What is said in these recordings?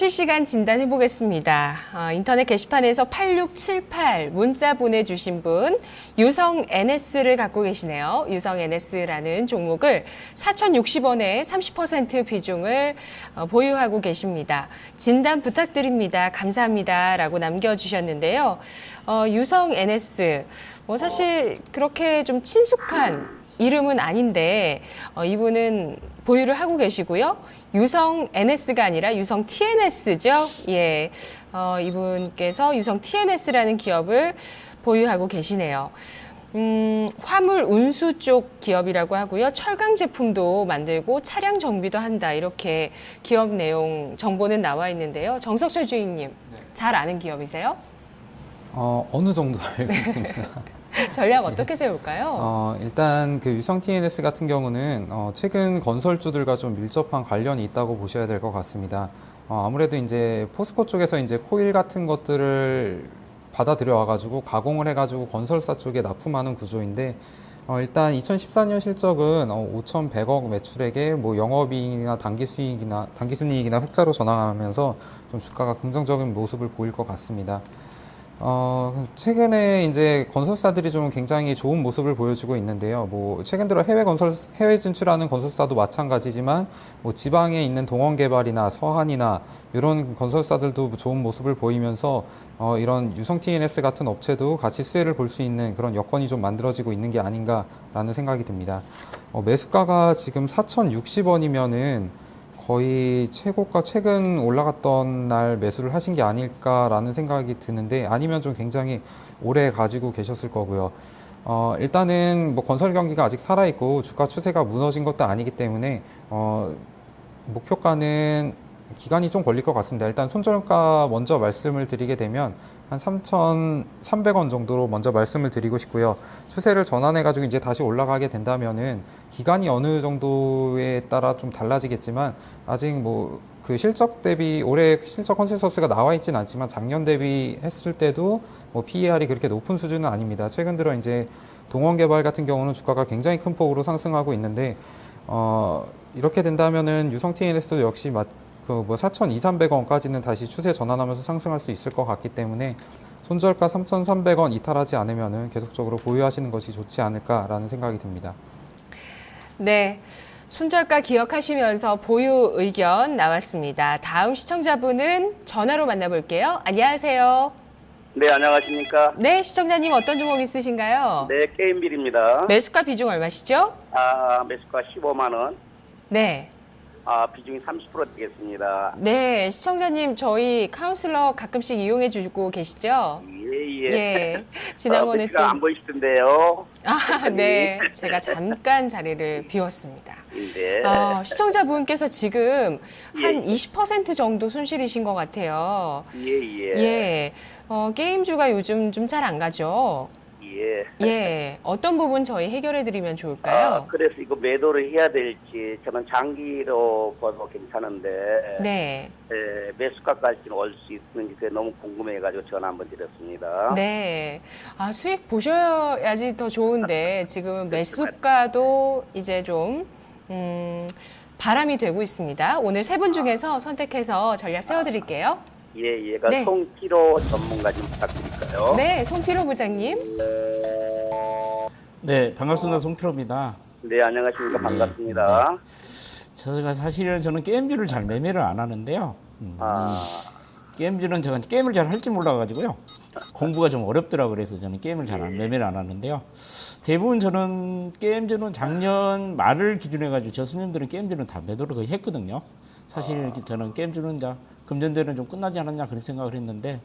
실시간 진단해 보겠습니다. 인터넷 게시판에서 8678 문자 보내주신 분 유성 NS를 갖고 계시네요. 유성 NS라는 종목을 4,060원에 30% 비중을 보유하고 계십니다. 진단 부탁드립니다. 감사합니다. 라고 남겨주셨는데요. 유성 NS, 사실 그렇게 좀 친숙한 이름은 아닌데 이분은 보유를 하고 계시고요. 유성 NS가 아니라 유성 TNS죠. 예, 이분께서 유성 TNS라는 기업을 보유하고 계시네요. 화물 운수 쪽 기업이라고 하고요. 철강 제품도 만들고 차량 정비도 한다. 이렇게 기업 내용 정보는 나와 있는데요. 정석철 주인님, 잘 아는 기업이세요? 어느 정도 알고 있습니다. 전략 어떻게 세울까요? 일단 그 유성 TNS 같은 경우는 최근 건설주들과 좀 밀접한 관련이 있다고 보셔야 될 것 같습니다. 아무래도 이제 포스코 쪽에서 이제 코일 같은 것들을 받아들여 와가지고 가공을 해가지고 건설사 쪽에 납품하는 구조인데 일단 2014년 실적은 5,100억 매출액에 뭐 영업이익이나 당기순이익이나 흑자로 전환하면서 좀 주가가 긍정적인 모습을 보일 것 같습니다. 최근에 이제 건설사들이 좀 굉장히 좋은 모습을 보여주고 있는데요. 뭐, 최근 들어 해외 진출하는 건설사도 마찬가지지만, 뭐, 지방에 있는 동원개발이나 서한이나, 이런 건설사들도 좋은 모습을 보이면서, 이런 유성 TNS 같은 업체도 같이 수혜를 볼 수 있는 그런 여건이 좀 만들어지고 있는 게 아닌가라는 생각이 듭니다. 매수가가 지금 4,060원이면은, 거의 최고가 최근 올라갔던 날 매수를 하신 게 아닐까라는 생각이 드는데 아니면 좀 굉장히 오래 가지고 계셨을 거고요. 일단은 뭐 건설 경기가 아직 살아있고 주가 추세가 무너진 것도 아니기 때문에 목표가는 기간이 좀 걸릴 것 같습니다. 일단 손절가 먼저 말씀을 드리게 되면 한 3,300원 정도로 먼저 말씀을 드리고 싶고요. 추세를 전환해가지고 이제 다시 올라가게 된다면은 기간이 어느 정도에 따라 좀 달라지겠지만 아직 뭐 그 실적 대비 올해 실적 컨센서스가 나와 있진 않지만 작년 대비 했을 때도 뭐 PER이 그렇게 높은 수준은 아닙니다. 최근 들어 이제 동원개발 같은 경우는 주가가 굉장히 큰 폭으로 상승하고 있는데 이렇게 된다면은 유성 TNS도 역시 4,200~300원까지는 다시 추세 전환하면서 상승할 수 있을 것 같기 때문에 손절가 3,300원 이탈하지 않으면은 계속적으로 보유하시는 것이 좋지 않을까라는 생각이 듭니다. 네. 손절가 기억하시면서 보유 의견 나왔습니다. 다음 시청자분은 전화로 만나볼게요. 안녕하세요. 네, 안녕하십니까. 네, 시청자님 어떤 종목 있으신가요? 네, 게임빌입니다. 매수가 비중 얼마시죠? 매수가 15만 원. 네. 비중이 30% 되겠습니다. 네, 시청자님 저희 카운슬러 가끔씩 이용해 주고 계시죠? 예. 예. 지난번에 매수가 안 보이시던데요. 네. 제가 잠깐 자리를 비웠습니다. 네. 시청자분께서 지금 한 20% 정도 손실이신 것 같아요. 예. 게임주가 요즘 좀 잘 안 가죠? 예. 어떤 부분 저희 해결해 드리면 좋을까요? 그래서 이거 매도를 해야 될지 저는 장기로 봐도 괜찮은데 네. 매수가까지는 올 수 있는지 그게 너무 궁금해가지고 전화 한번 드렸습니다. 네. 수익 보셔야지 더 좋은데 지금 매수가도 이제 좀 바람이 되고 있습니다. 오늘 세 분 중에서 선택해서 전략 세워드릴게요. 예. 네. 송피로 전문가 좀 부탁드릴까요? 네, 송피로 부장님. 네, 반갑습니다. 송필호입니다. 네, 안녕하십니까. 반갑습니다. 제가 사실은 저는 게임주를 잘 매매를 안 하는데요. 게임주는 제가 게임을 잘 할지 몰라가지고요. 공부가 좀 어렵더라고요. 그래서 저는 게임을 잘 매매를 안 하는데요. 대부분 저는 게임주는 작년 말을 기준해가지고 저 스님들은 게임주는 다 매도를 거의 했거든요. 사실 저는 게임주는 이제 금전대는 좀 끝나지 않았냐 그런 생각을 했는데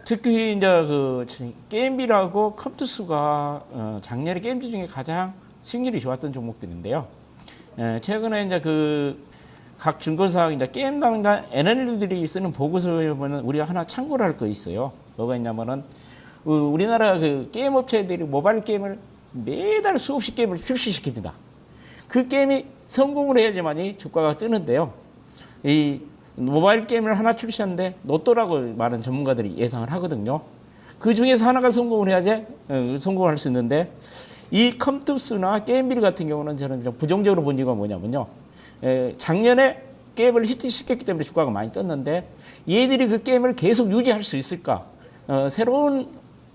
특히 이제 그 게임비라고 컴투스가 작년에 게임주 중에 가장 수익률이 좋았던 종목들인데요. 최근에 이제 그 각 증거사 이제 게임 담당 애널리스트들이 쓰는 보고서에 보면 우리가 하나 참고를 할 거 있어요. 뭐가 있냐면은 우리나라 그 게임 업체들이 모바일 게임을 매달 수없이 게임을 출시시킵니다. 그 게임이 성공을 해야지만이 주가가 뜨는데요. 이 모바일 게임을 하나 출시하는데 로또라고 말하는 전문가들이 예상을 하거든요. 그 중에서 하나가 성공을 해야지 성공할 수 있는데 이 컴투스나 게임빌 같은 경우는 저는 좀 부정적으로 본 이유가 뭐냐면요. 작년에 게임을 히트시켰기 때문에 주가가 많이 떴는데 얘들이 그 게임을 계속 유지할 수 있을까? 새로운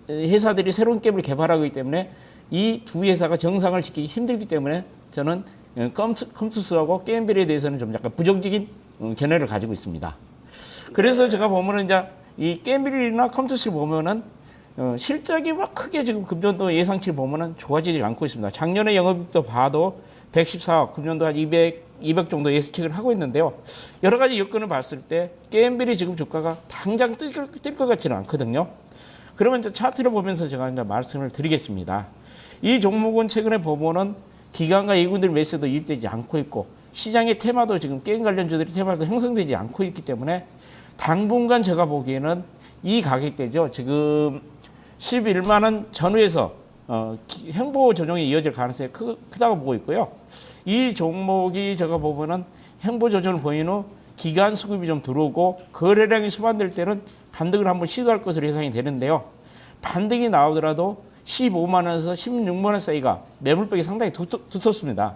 회사들이 새로운 게임을 개발하기 때문에 이 두 회사가 정상을 지키기 힘들기 때문에 저는 컴투스하고 게임빌에 대해서는 좀 약간 부정적인 견해를 가지고 있습니다. 그래서 제가 보면은 이제 이 게임빌이나 컴투스를 보면은 실적이 막 크게 지금 금년도 예상치를 보면은 좋아지지 않고 있습니다. 작년에 영업이익도 봐도 114억, 금년도 한 200 정도 예측을 하고 있는데요. 여러 가지 여건을 봤을 때 게임빌이 지금 주가가 당장 뜰 것 같지는 않거든요. 그러면 이제 차트를 보면서 제가 이제 말씀을 드리겠습니다. 이 종목은 최근에 보면은 기관과 예군들 매수도 유입되지 않고 있고 시장의 테마도 지금 게임 관련주들이 테마도 형성되지 않고 있기 때문에 당분간 제가 보기에는 이 가격대죠. 지금 11만 원 전후에서 횡보 조정이 이어질 가능성이 크다고 보고 있고요. 이 종목이 제가 보면은 횡보 조정을 보인 후 기간 수급이 좀 들어오고 거래량이 수반될 때는 반등을 한번 시도할 것으로 예상이 되는데요. 반등이 나오더라도 15만 원에서 16만 원 사이가 매물벽이 상당히 두텁습니다.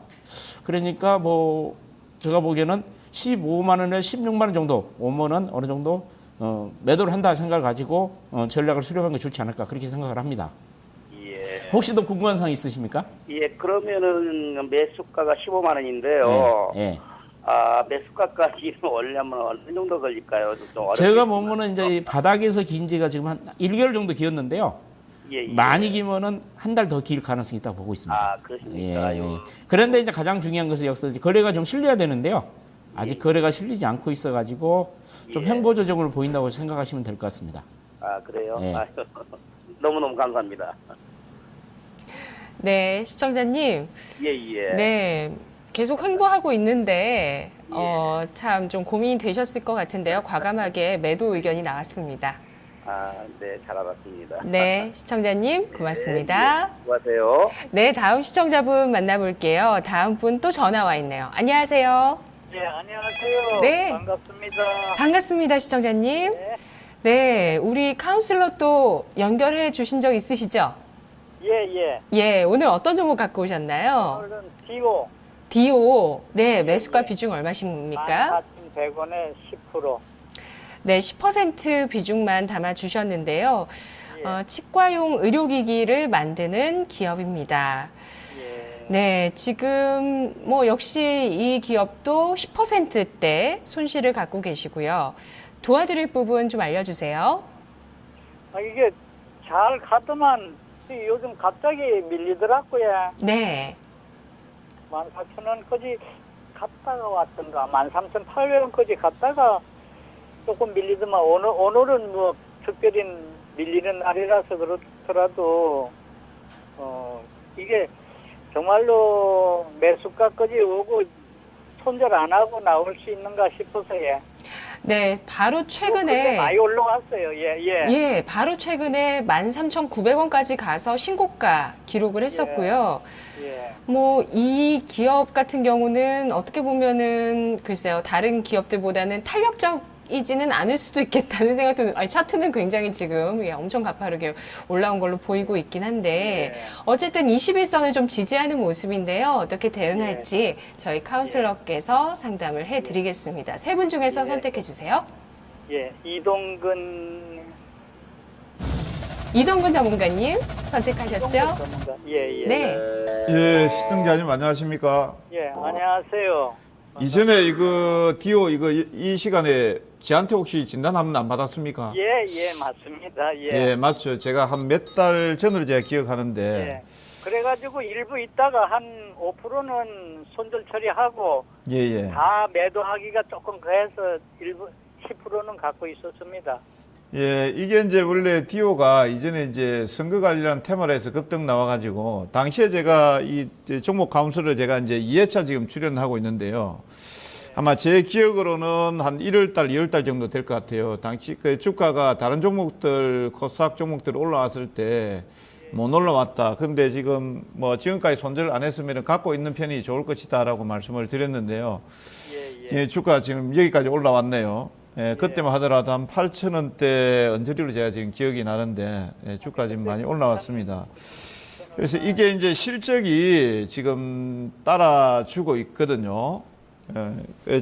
그러니까 뭐 제가 보기에는 15만 원에서 16만 원 정도 오면은 어느 정도 매도를 한다 생각을 가지고 전략을 수립하는 게 좋지 않을까 그렇게 생각을 합니다. 예. 혹시 더 궁금한 사항 있으십니까? 예, 그러면은 매수가가 15만 원인데요. 예, 예. 매수가까지 올려면 어느 정도 걸릴까요? 좀 제가 보면은 이제 이 바닥에서 긴 지가 지금 한 1개월 정도 기었는데요. 예, 예. 많이 기면은 한 달 더 길 가능성이 있다고 보고 있습니다. 그렇습니까? 예. 그런데 이제 가장 중요한 것은 여기서 거래가 좀 실려야 되는데요. 아직 거래가 실리지 않고 있어가지고 좀 횡보 조정을 보인다고 생각하시면 될 것 같습니다. 그래요? 예. 너무너무 감사합니다. 네, 시청자님. 예. 네. 계속 횡보하고 있는데, 참 좀 고민이 되셨을 것 같은데요. 과감하게 매도 의견이 나왔습니다. 네, 잘 알았습니다. 네, 시청자님, 고맙습니다. 수고하세요. 네, 다음 시청자분 만나볼게요. 다음 분 또 전화 와 있네요. 안녕하세요. 네, 안녕하세요. 네. 반갑습니다. 반갑습니다, 시청자님. 네. 네, 우리 카운슬러 또 연결해 주신 적 있으시죠? 예. 예, 오늘 어떤 종목 갖고 오셨나요? 오늘은 디오 디오. 네, 매수가 비중 얼마십니까? 14,100원에 10%. 네, 10% 비중만 담아 주셨는데요. 예. 치과용 의료기기를 만드는 기업입니다. 예. 네, 지금 뭐 역시 이 기업도 10%대 손실을 갖고 계시고요. 도와드릴 부분 좀 알려주세요. 이게 잘 가더만 요즘 갑자기 밀리더라고요. 네, 14,000원까지 갔다가 왔던가 13,800원까지 갔다가 조금 밀리더만 오늘은 뭐 특별히 밀리는 날이라서 그렇더라도 이게 정말로 매수가까지 오고 손절 안 하고 나올 수 있는가 싶어서요. 네, 바로 근데 최근에 많이 올라왔어요. 예. 예, 바로 최근에 13,900원까지 가서 신고가 기록을 했었고요. 예. 뭐 이 기업 같은 경우는 어떻게 보면은 글쎄요, 다른 기업들보다는 탄력적이지는 않을 수도 있겠다는 생각도. 차트는 굉장히 지금 엄청 가파르게 올라온 걸로 보이고 있긴 한데 예. 어쨌든 21선을 좀 지지하는 모습인데요. 어떻게 대응할지 저희 카운슬러께서 상담을 해드리겠습니다. 세 분 중에서 예. 선택해 주세요. 예. 이동근 전문가님 선택하셨죠? 전문가. 예. 네. 예, 시청자님 안녕하십니까? 예. 안녕하세요. 이전에 이거 디오 이 시간에 저한테 혹시 진단 한번 안 받았습니까? 예, 맞습니다. 예, 맞죠. 제가 한 몇 달 전을 제가 기억하는데 예. 그래가지고 일부 있다가 한 5%는 손절 처리하고 예. 다 매도하기가 조금 그래서 일부 10%는 갖고 있었습니다. 예, 이게 이제 원래 디오가 이전에 이제 선거 관리라는 테마로 해서 급등 나와가지고 당시에 제가 이 종목 카운슬을 제가 이제 2회차 지금 출연하고 있는데요. 아마 제 기억으로는 한 1월달, 2월달 정도 될 것 같아요. 당시 그 주가가 다른 종목들, 코스닥 종목들 올라왔을 때 못 올라왔다. 근데 지금 뭐 지금까지 손절 안 했으면 갖고 있는 편이 좋을 것이다라고 말씀을 드렸는데요. 예, 주가 지금 여기까지 올라왔네요. 예, 그때만 하더라도 한 8,000원대 언저리로 제가 지금 기억이 나는데 주가 지금 많이 올라왔습니다. 그래서 이게 이제 실적이 지금 따라주고 있거든요.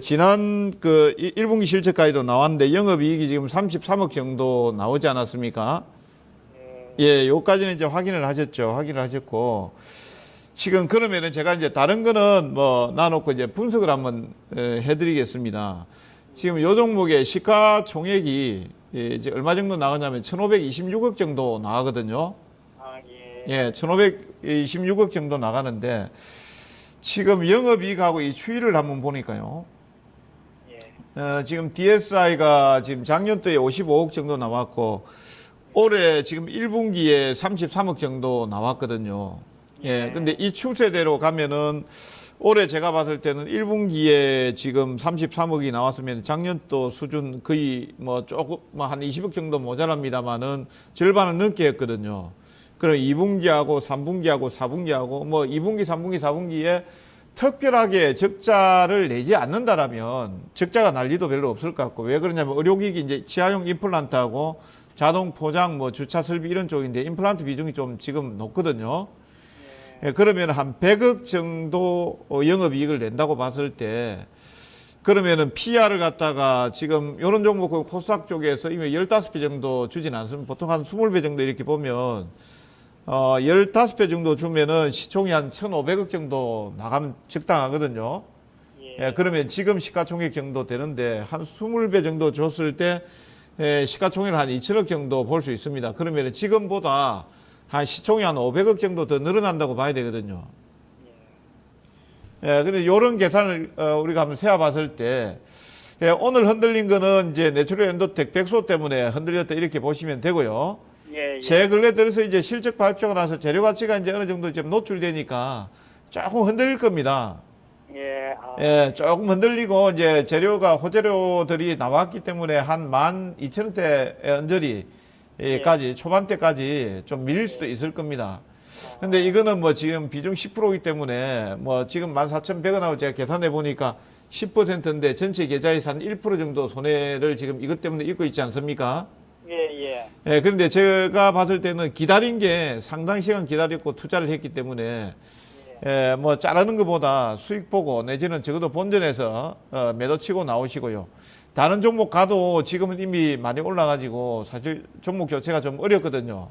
지난 그 1분기 실적까지도 나왔는데 영업이익이 지금 33억 정도 나오지 않았습니까? 예, 요까지는 이제 확인을 하셨고 지금 그러면은 제가 이제 다른 거는 뭐 놔놓고 이제 분석을 한번 해드리겠습니다. 지금 요 종목의 시가총액이 이제 얼마 정도 나가냐면 1,526억 정도 나가거든요. 아, 예. 예, 1,526억 정도 나가는데 지금 영업이익하고 이 추이를 한번 보니까요. 예. 지금 DSI가 지금 작년도에 55억 정도 나왔고 올해 지금 1분기에 33억 정도 나왔거든요. 예, 근데 이 추세대로 가면은 올해 제가 봤을 때는 1분기에 지금 33억이 나왔으면 작년도 수준 거의 뭐 조금 뭐 한 20억 정도 모자랍니다만은 절반은 넘게 했거든요. 그럼 2분기하고 3분기하고 4분기하고 뭐 2분기, 3분기, 4분기에 특별하게 적자를 내지 않는다라면 적자가 날 리도 별로 없을 것 같고 왜 그러냐면 의료기기 이제 치아용 임플란트하고 자동 포장 뭐 주차 설비 이런 쪽인데 임플란트 비중이 좀 지금 높거든요. 예, 그러면 한 100억 정도 영업이익을 낸다고 봤을 때 그러면은 PR을 갖다가 지금 이런 종목 코스닥 쪽에서 이미 15배 정도 주진 않습니다. 보통 한 20배 정도 이렇게 보면 15배 정도 주면은 시총이 한 1,500억 정도 나가면 적당하거든요. 예, 그러면 지금 시가총액 정도 되는데 한 20배 정도 줬을 때 시가총액을 한 2천억 정도 볼 수 있습니다. 그러면 지금보다 한 시총이 한 500억 정도 더 늘어난다고 봐야 되거든요. 예, 근데 요런 계산을 우리가 한번 세어봤을 때 예, 오늘 흔들린 거는 이제 내추럴 엔도텍 백소 때문에 흔들렸다 이렇게 보시면 되고요. 예, 예. 최근에 들어서 이제 실적 발표가 나서 재료 가치가 이제 어느 정도 좀 노출되니까 조금 흔들릴 겁니다. 예. 아, 예, 조금 흔들리고 이제 재료가 호재료들이 나왔기 때문에 한 12,000원대 언저리까지 초반대까지 좀 밀릴 수도 있을 겁니다. 근데 이거는 뭐 지금 비중 10%이기 때문에 뭐 지금 14,100원하고 제가 계산해 보니까 10%인데 전체 계좌에서 한 1% 정도 손해를 지금 이것 때문에 입고 있지 않습니까? 예, 예. 예, 그런데 제가 봤을 때는 기다린 게 상당 시간 기다렸고 투자를 했기 때문에 예, 뭐 자르는 것보다 수익 보고 내지는 적어도 본전에서 매도 치고 나오시고요. 다른 종목 가도 지금은 이미 많이 올라가지고 사실 종목 교체가 좀 어렵거든요.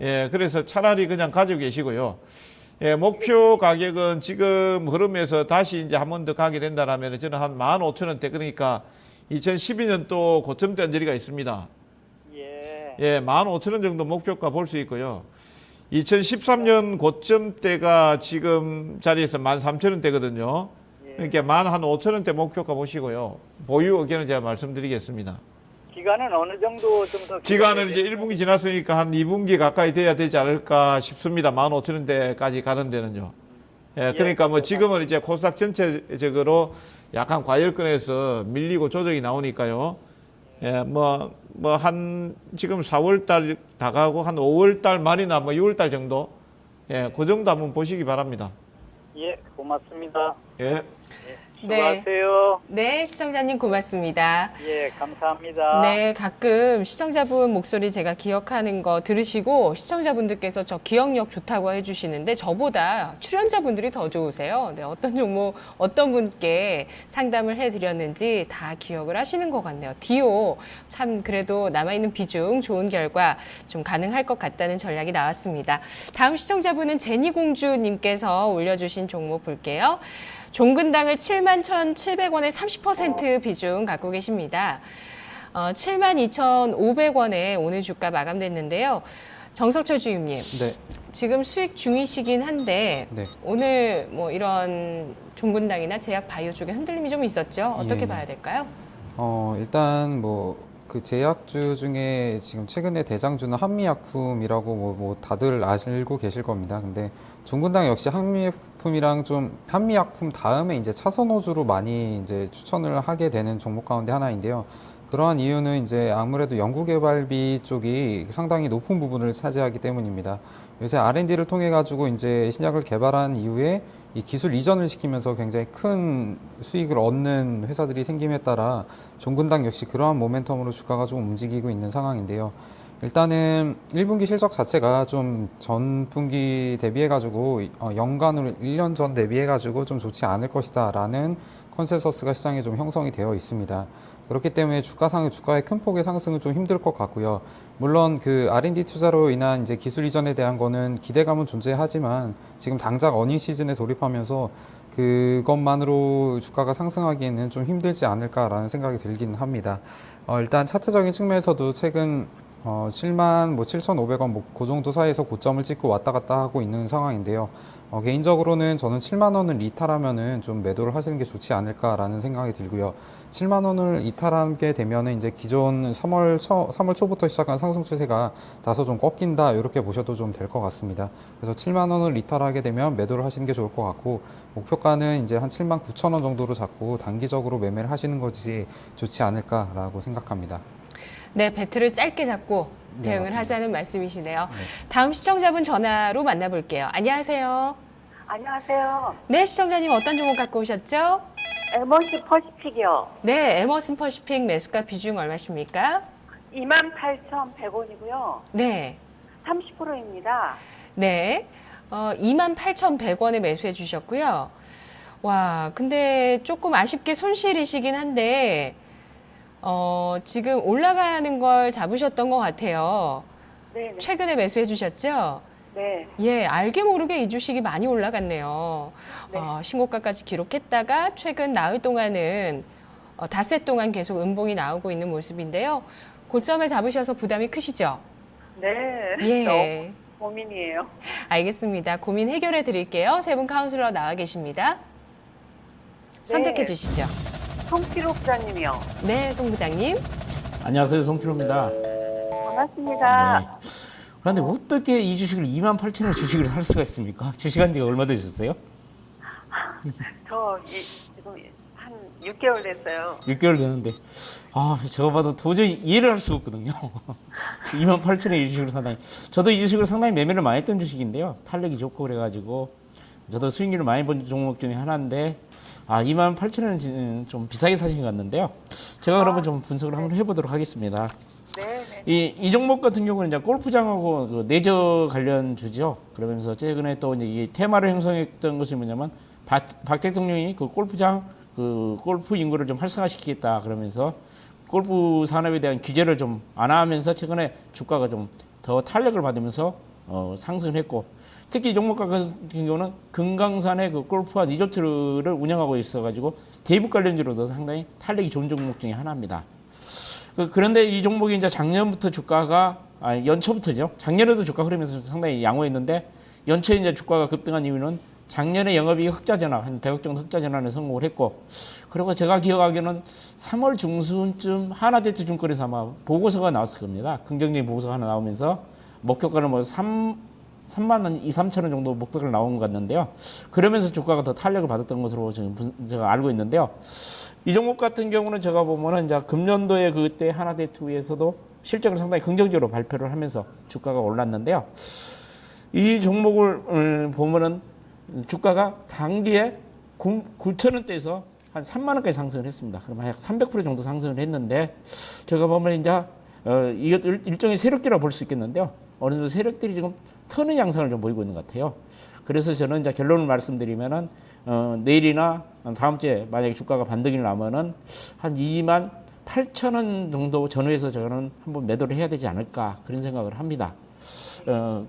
예, 그래서 차라리 그냥 가지고 계시고요. 예, 목표 가격은 지금 흐름에서 다시 이제 한 번 더 가게 된다라면 저는 한 15,000원대 그러니까 2012년 또 고점대 언저리가 있습니다. 예. 예, 15,000원 정도 목표가 볼 수 있고요. 2013년 고점대가 지금 자리에서 13,000원대거든요. 그러니까 15,000원대 목표가 보시고요. 보유 의견을 제가 말씀드리겠습니다. 기간은 어느 정도 좀 더? 기간은 이제 1분기 지났으니까 한 2분기 가까이 돼야 되지 않을까 싶습니다. 15,000원대까지 가는 데는요. 예, 그러니까 뭐 지금은 이제 코스닥 전체적으로 약간 과열권에서 밀리고 조정이 나오니까요. 예, 한 지금 4월달 다가고 한 5월달 말이나 뭐 6월달 정도, 예, 그 정도 한번 보시기 바랍니다. 예, 고맙습니다. 예. 수고하세요. 네, 시청자님 고맙습니다. 예, 감사합니다. 네, 가끔 시청자분 목소리 제가 기억하는 거 들으시고 시청자분들께서 저 기억력 좋다고 해주시는데 저보다 출연자분들이 더 좋으세요. 네, 어떤 종목, 어떤 분께 상담을 해드렸는지 다 기억을 하시는 것 같네요. 디오 참 그래도 남아있는 비중 좋은 결과 좀 가능할 것 같다는 전략이 나왔습니다. 다음 시청자분은 제니공주님께서 올려주신 종목 볼게요. 종근당을 71,700원에 30% 비중 갖고 계십니다. 72,500원에 오늘 주가 마감됐는데요. 정석철 주임님, 네. 지금 수익 중이시긴 한데 네. 오늘 뭐 이런 종근당이나 제약 바이오 쪽에 흔들림이 좀 있었죠. 어떻게 예. 봐야 될까요? 일단 뭐 그 제약주 중에 지금 최근에 대장주는 한미약품이라고 뭐 다들 알고 계실 겁니다. 근데 종근당 역시 한미약품이랑 좀 한미약품 다음에 이제 차선호주로 많이 이제 추천을 하게 되는 종목 가운데 하나인데요. 그러한 이유는 이제 아무래도 연구개발비 쪽이 상당히 높은 부분을 차지하기 때문입니다. 요새 R&D를 통해 가지고 이제 신약을 개발한 이후에 이 기술 이전을 시키면서 굉장히 큰 수익을 얻는 회사들이 생김에 따라 종근당 역시 그러한 모멘텀으로 주가가 좀 움직이고 있는 상황인데요. 일단은 1분기 실적 자체가 좀 전분기 대비해가지고 연간으로 1년 전 대비해가지고 좀 좋지 않을 것이다라는 컨센서스가 시장에 좀 형성이 되어 있습니다. 그렇기 때문에 주가의 큰 폭의 상승은 좀 힘들 것 같고요. 물론 그 R&D 투자로 인한 이제 기술 이전에 대한 거는 기대감은 존재하지만 지금 당장 어닝 시즌에 돌입하면서 그것만으로 주가가 상승하기에는 좀 힘들지 않을까라는 생각이 들긴 합니다. 일단 차트적인 측면에서도 최근 7,500원 그 정도 사이에서 고점을 찍고 왔다 갔다 하고 있는 상황인데요. 개인적으로는 저는 7만 원을 이탈하면은 좀 매도를 하시는 게 좋지 않을까라는 생각이 들고요. 7만 원을 이탈하게 되면은 이제 기존 3월 초부터 시작한 상승 추세가 다소 좀 꺾인다 이렇게 보셔도 좀 될 것 같습니다. 그래서 7만 원을 이탈하게 되면 매도를 하시는 게 좋을 것 같고 목표가는 이제 한 7만 9천 원 정도로 잡고 단기적으로 매매를 하시는 것이 좋지 않을까라고 생각합니다. 네, 배틀을 짧게 잡고 네, 대응을 맞습니다. 하자는 말씀이시네요. 다음 시청자분 전화로 만나볼게요. 안녕하세요. 안녕하세요. 네, 시청자님 어떤 종목 갖고 오셨죠? 에머시 퍼시픽이요. 네, 에머슨 퍼시픽 매수가 비중 얼마십니까? 28,100원이고요. 네, 30%입니다. 네, 28,100원에 매수해 주셨고요. 와, 근데 조금 아쉽게 손실이시긴 한데 지금 올라가는 걸 잡으셨던 것 같아요. 네, 최근에 매수해 주셨죠? 네. 예, 알게 모르게 이 주식이 많이 올라갔네요. 네. 신고가까지 기록했다가 최근 나흘 동안은 닷새 동안 계속 음봉이 나오고 있는 모습인데요. 고점을 잡으셔서 부담이 크시죠? 네. 예. 너무 고민이에요. 알겠습니다. 고민 해결해 드릴게요. 세 분 카운슬러 나와 계십니다. 선택해 주시죠. 송필호 부장님이요. 네, 송 부장님. 안녕하세요, 송필호입니다. 반갑습니다. 네. 그런데 어떻게 이 주식을 28,000원 주식을 살 수가 있습니까? 주식한 지가 얼마 되셨어요? 지금 한 6개월 됐어요. 6개월 됐는데 저거 봐도 도저히 이해를 할 수가 없거든요. 28,000원에 이 주식을 상당히 저도 이 주식을 상당히 매매를 많이 했던 주식인데요. 탄력이 좋고 그래가지고 저도 수익률을 많이 본 종목 중에 하나인데 28,000원은 좀 비싸게 사신 것 같는데요. 제가 그러면 좀 분석을 한번 해보도록 하겠습니다. 네, 네. 이 종목 같은 경우는 이제 골프장하고 그 내저 관련 주죠. 그러면서 최근에 또 이제 이 테마를 형성했던 것이 뭐냐면 박 대통령이 그 골프장 그 골프 인구를 좀 활성화시키겠다 그러면서 골프 산업에 대한 규제를 좀 완화하면서 최근에 주가가 좀 더 탄력을 받으면서 상승을 했고 특히 이 종목 같은 경우는 금강산의 그 골프와 리조트를 운영하고 있어가지고 대북 관련주로도 상당히 탄력이 좋은 종목 중에 하나입니다. 그런데 이 종목이 이제 작년부터 주가가 연초부터죠. 작년에도 주가 흐르면서 상당히 양호했는데 연초에 이제 주가가 급등한 이유는 작년에 영업이익 흑자 전환 한 100억 정도 흑자 전환에 성공을 했고 그리고 제가 기억하기로는 3월 중순쯤 하나대투 증권에서 아마 보고서가 나왔을 겁니다. 긍정적인 보고서가 하나 나오면서 목표가는 뭐 3만 원, 2, 3천 원 정도 목표가 나온 것 같는데요. 그러면서 주가가 더 탄력을 받았던 것으로 지금 제가 알고 있는데요. 이 종목 같은 경우는 제가 보면은 이제 금년도에 그때 하나대투에서도 실적을 상당히 긍정적으로 발표를 하면서 주가가 올랐는데요. 이 종목을 보면은 주가가 단기에 9,000원대에서 한 3만 원까지 상승을 했습니다. 그러면 약 300% 정도 상승을 했는데 제가 보면 이제 이것 일종의 세력들이라고 볼 수 있겠는데요. 어느 정도 세력들이 지금 터는 양상을 좀 보이고 있는 것 같아요. 그래서 저는 이제 결론을 말씀드리면은 내일이나 다음 주에 만약에 주가가 반등이 나면은 한 28,000원 정도 전후에서 저는 한번 매도를 해야 되지 않을까 그런 생각을 합니다.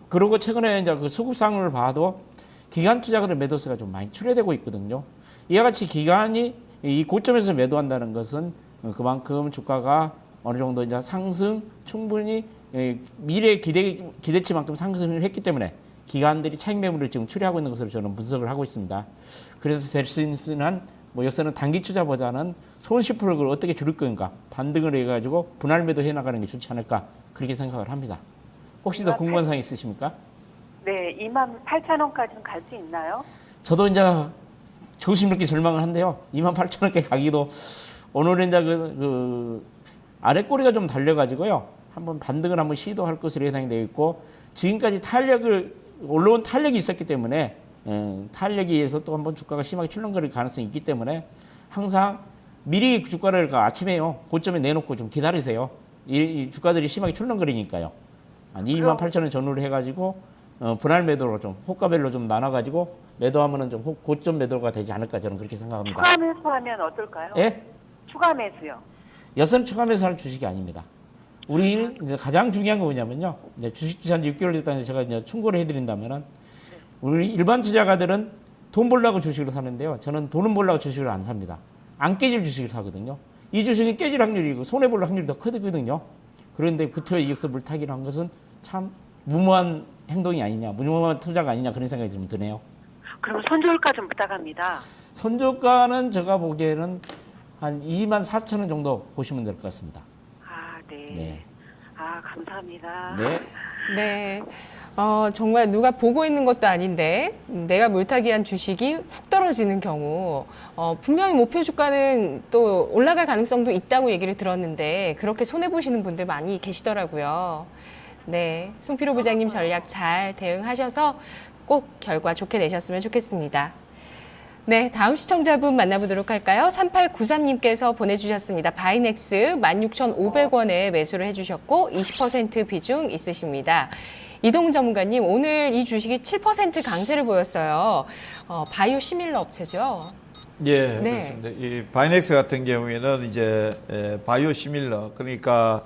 그리고 최근에 이제 그 수급상을 봐도 기간 투자가들 매도세가 좀 많이 출회되고 있거든요. 이와 같이 기간이 이 고점에서 매도한다는 것은 그만큼 주가가 어느 정도 이제 상승 충분히 미래 기대치만큼 상승을 했기 때문에 기관들이 차익 매물을 지금 추리하고 있는 것으로 저는 분석을 하고 있습니다. 그래서 될 수 있는 역사는 단기 투자보다는 손실폭을 어떻게 줄일 건가 반등을 해가지고 분할 매도 해나가는 게 좋지 않을까 그렇게 생각을 합니다. 혹시 더 궁금한 사항 있으십니까? 네, 28,000원까지는 갈 수 있나요? 저도 이제 조심스럽게 절망을 한데요. 28,000원까지 가기도 오늘은 이제 그 아래 꼬리가 좀 달려가지고요. 한번 반등을 한번 시도할 것으로 예상이 되어 있고 지금까지 올라온 탄력이 있었기 때문에 탄력에 의해서 또 한번 주가가 심하게 출렁거릴 가능성이 있기 때문에 항상 미리 주가를 아침에요 고점에 내놓고 좀 기다리세요. 이 주가들이 심하게 출렁거리니까요. 한 28,000원 전후로 해가지고 분할 매도로 좀 호가별로 좀 나눠가지고 매도하면은 좀 고점 매도가 되지 않을까 저는 그렇게 생각합니다. 추가 매수하면 어떨까요? 예? 추가 매수요. 여선 추가 매수할 주식이 아닙니다. 우리는 이제 가장 중요한 건 뭐냐면요. 이제 주식 투자한 지 6개월 됐다는 제가 이제 충고를 해드린다면은 우리 일반 투자가들은 돈 벌려고 주식을 사는데요. 저는 돈은 벌려고 주식을 안 삽니다. 안 깨질 주식을 사거든요. 이 주식이 깨질 확률이고 손해볼 확률이 더 크거든요. 그런데 구토에 이익서 물타기를 한 것은 참 무모한 행동이 아니냐, 무모한 투자가 아니냐 그런 생각이 좀 드네요. 그럼 손절가 좀 부탁합니다. 선저가는 제가 보기에는 한 24,000원 정도 보시면 될 것 같습니다. 아, 네. 네. 아, 감사합니다. 네. 네. 정말 누가 보고 있는 것도 아닌데 내가 물타기한 주식이 훅 떨어지는 경우 분명히 목표 주가는 또 올라갈 가능성도 있다고 얘기를 들었는데 그렇게 손해보시는 분들 많이 계시더라고요. 네. 송필호 부장님 전략 잘 대응하셔서 꼭 결과 좋게 내셨으면 좋겠습니다. 네, 다음 시청자분 만나보도록 할까요? 3893님께서 보내주셨습니다. 바이넥스 16,500원에 매수를 해주셨고 20% 비중 있으십니다. 이동훈 전문가님, 오늘 이 주식이 7% 강세를 보였어요. 바이오 시밀러 업체죠? 예, 네. 그렇습니다. 이 바이넥스 같은 경우에는 이제 바이오 시밀러, 그러니까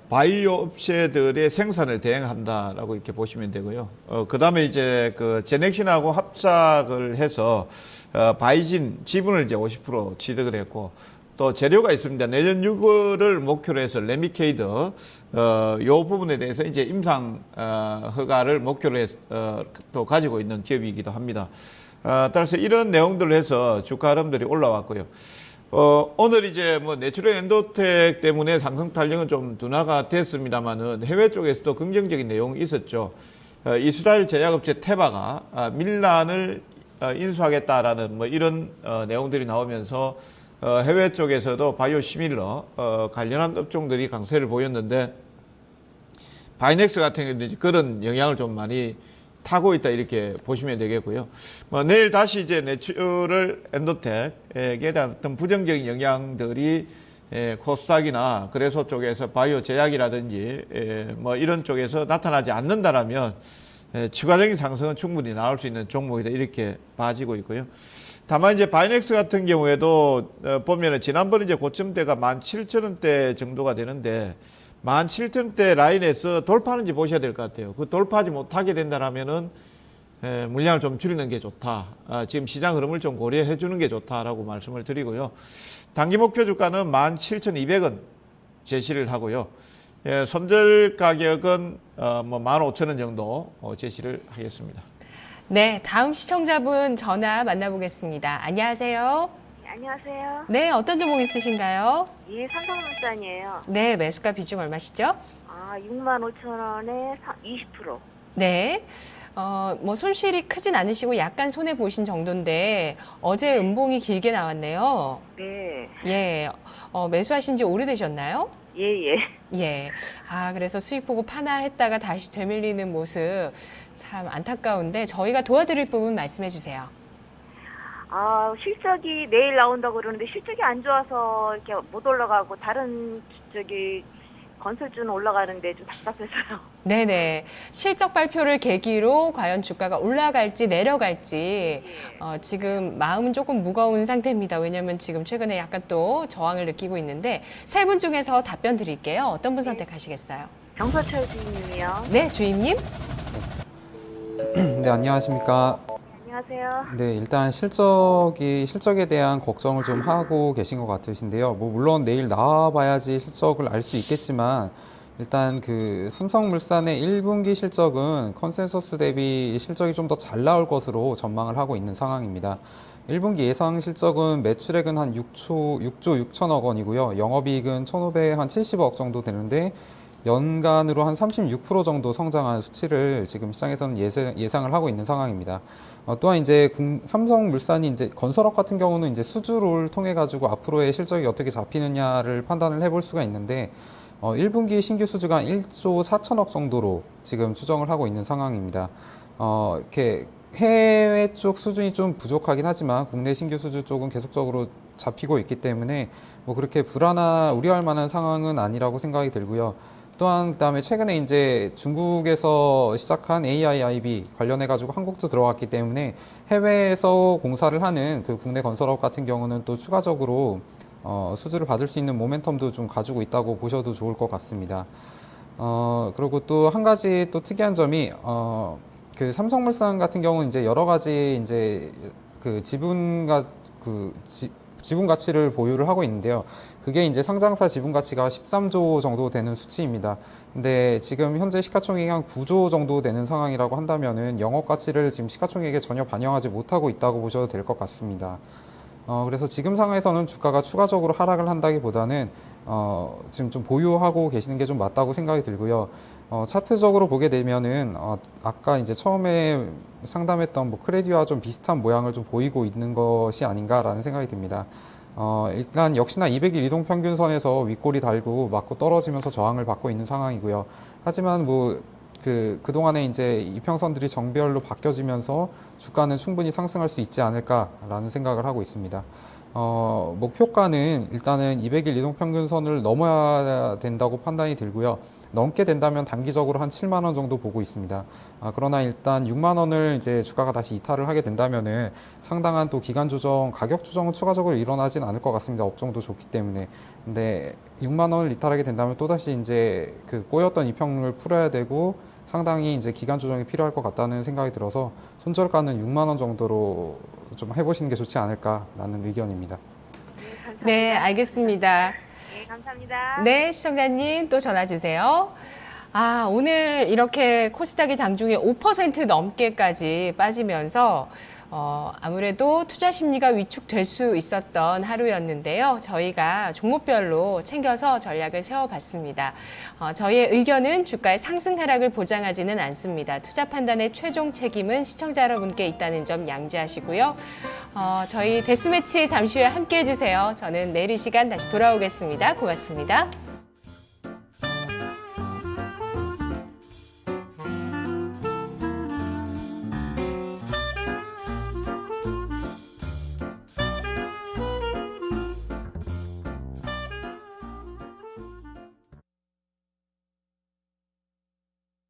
바이오 업체들의 생산을 대행한다라고 이렇게 보시면 되고요. 그 다음에 이제 그 제넥신하고 합작을 해서 바이진 지분을 이제 50% 취득을 했고 또 재료가 있습니다. 내년 6월을 목표로 해서 레미케이드 요 부분에 대해서 이제 임상 허가를 목표로 해서 또 가지고 있는 기업이기도 합니다. 따라서 이런 내용들을 해서 주가 흐름들이 올라왔고요. 오늘 이제 뭐 내추럴 엔도텍 때문에 상승 탄력은 좀 둔화가 됐습니다만은 해외 쪽에서도 긍정적인 내용이 있었죠. 이스라엘 제약업체 테바가 밀란을 인수하겠다라는 뭐 이런 내용들이 나오면서 해외 쪽에서도 바이오 시밀러 관련한 업종들이 강세를 보였는데 바이넥스 같은 경우는 이제 그런 영향을 좀 많이 타고 있다 이렇게 보시면 되겠고요. 뭐 내일 다시 이제 내추럴 엔도텍에 대한 어떤 부정적인 영향들이 코스닥이나 거래소 쪽에서 바이오 제약이라든지 뭐 이런 쪽에서 나타나지 않는다라면 추가적인 상승은 충분히 나올 수 있는 종목이다 이렇게 봐지고 있고요. 다만 이제 바이넥스 같은 경우에도 보면은 지난번에 이제 고점대가 17,000원대 정도가 되는데 17,000원대 라인에서 돌파하는지 보셔야 될 것 같아요. 그 돌파하지 못하게 된다라면은 물량을 좀 줄이는 게 좋다. 지금 시장 흐름을 좀 고려해 주는 게 좋다라고 말씀을 드리고요. 단기 목표 주가는 17,200원 제시를 하고요. 손절 가격은 뭐 15,000원 정도 제시를 하겠습니다. 네, 다음 시청자분 전화 만나보겠습니다. 안녕하세요. 안녕하세요. 네, 어떤 종목 있으신가요? 예, 삼성물산이에요. 네, 매수가 비중 얼마시죠? 65,000원에 20%. 네. 뭐 손실이 크진 않으시고 약간 손해 보신 정도인데 어제 음봉이 길게 나왔네요. 네. 예. 매수하신 지 오래되셨나요? 예. 예. 그래서 수익 보고 파나했다가 다시 되밀리는 모습 참 안타까운데 저희가 도와드릴 부분 말씀해 주세요. 실적이 내일 나온다고 그러는데 실적이 안 좋아서 이렇게 못 올라가고 다른 건설주는 올라가는데 좀 답답해서요. 네네. 실적 발표를 계기로 과연 주가가 올라갈지 내려갈지 지금 마음은 조금 무거운 상태입니다. 왜냐하면 지금 최근에 약간 또 저항을 느끼고 있는데 세 분 중에서 답변 드릴게요. 어떤 분 선택하시겠어요? 정서철 주인님이요. 네, 주임님. 네, 안녕하십니까. 안녕하세요. 네, 일단 실적에 대한 걱정을 좀 하고 계신 것 같으신데요. 뭐 물론 내일 나와봐야지 실적을 알 수 있겠지만 일단 그 삼성물산의 1분기 실적은 컨센서스 대비 실적이 좀 더 잘 나올 것으로 전망을 하고 있는 상황입니다. 1분기 예상 실적은 매출액은 한 6조 6천억 원이고요. 영업이익은 1,570억 정도 되는데 연간으로 한 36% 정도 성장한 수치를 지금 시장에서는 예상을 하고 있는 상황입니다. 또한 이제 삼성물산이 이제 건설업 같은 경우는 이제 수주를 통해 가지고 앞으로의 실적이 어떻게 잡히느냐를 판단을 해볼 수가 있는데 1분기 신규 수주가 1조 4천억 정도로 지금 추정을 하고 있는 상황입니다. 이렇게 해외 쪽 수준이 좀 부족하긴 하지만 국내 신규 수주 쪽은 계속적으로 잡히고 있기 때문에 뭐 그렇게 우려할 만한 상황은 아니라고 생각이 들고요. 또한 그다음에 최근에 이제 중국에서 시작한 AIIB 관련해 가지고 한국도 들어갔기 때문에 해외에서 공사를 하는 그 국내 건설업 같은 경우는 또 추가적으로 수주를 받을 수 있는 모멘텀도 좀 가지고 있다고 보셔도 좋을 것 같습니다. 그리고 또 한 가지 또 특이한 점이 그 삼성물산 같은 경우는 이제 여러 가지 이제 그 지분 가치를 보유를 하고 있는데요. 그게 이제 상장사 지분 가치가 13조 정도 되는 수치입니다. 근데 지금 현재 시가총액이 한 9조 정도 되는 상황이라고 한다면은 영업 가치를 지금 시가총액에 전혀 반영하지 못하고 있다고 보셔도 될 것 같습니다. 그래서 지금 상황에서는 주가가 추가적으로 하락을 한다기보다는 지금 좀 보유하고 계시는 게 좀 맞다고 생각이 들고요. 차트적으로 보게 되면은 아까 이제 처음에 상담했던 뭐 크레디와 좀 비슷한 모양을 좀 보이고 있는 것이 아닌가라는 생각이 듭니다. 일단 역시나 200일 이동평균선에서 윗골이 달고 맞고 떨어지면서 저항을 받고 있는 상황이고요. 하지만 뭐 그동안에 이제 이평선들이 정별로 바뀌어지면서 주가는 충분히 상승할 수 있지 않을까라는 생각을 하고 있습니다. 목표가는 일단은 200일 이동평균선을 넘어야 된다고 판단이 들고요. 넘게 된다면 단기적으로 한 7만 원 정도 보고 있습니다. 그러나 일단 6만 원을 이제 주가가 다시 이탈을 하게 된다면은 상당한 또 기간 조정, 가격 조정은 추가적으로 일어나진 않을 것 같습니다. 업종도 좋기 때문에. 근데 6만 원을 이탈하게 된다면 또다시 이제 그 꼬였던 이평을 풀어야 되고 상당히 이제 기간 조정이 필요할 것 같다는 생각이 들어서 손절가는 6만 원 정도로 좀 해보시는 게 좋지 않을까라는 의견입니다. 네, 알겠습니다. 네, 감사합니다. 네, 시청자님 또 전화 주세요. 오늘 이렇게 코스닥이 장중에 5% 넘게까지 빠지면서 아무래도 투자 심리가 위축될 수 있었던 하루였는데요. 저희가 종목별로 챙겨서 전략을 세워봤습니다. 저희의 의견은 주가의 상승 하락을 보장하지는 않습니다. 투자 판단의 최종 책임은 시청자 여러분께 있다는 점 양지하시고요. 저희 데스매치 잠시 후에 함께해 주세요. 저는 내일 이 시간 다시 돌아오겠습니다. 고맙습니다.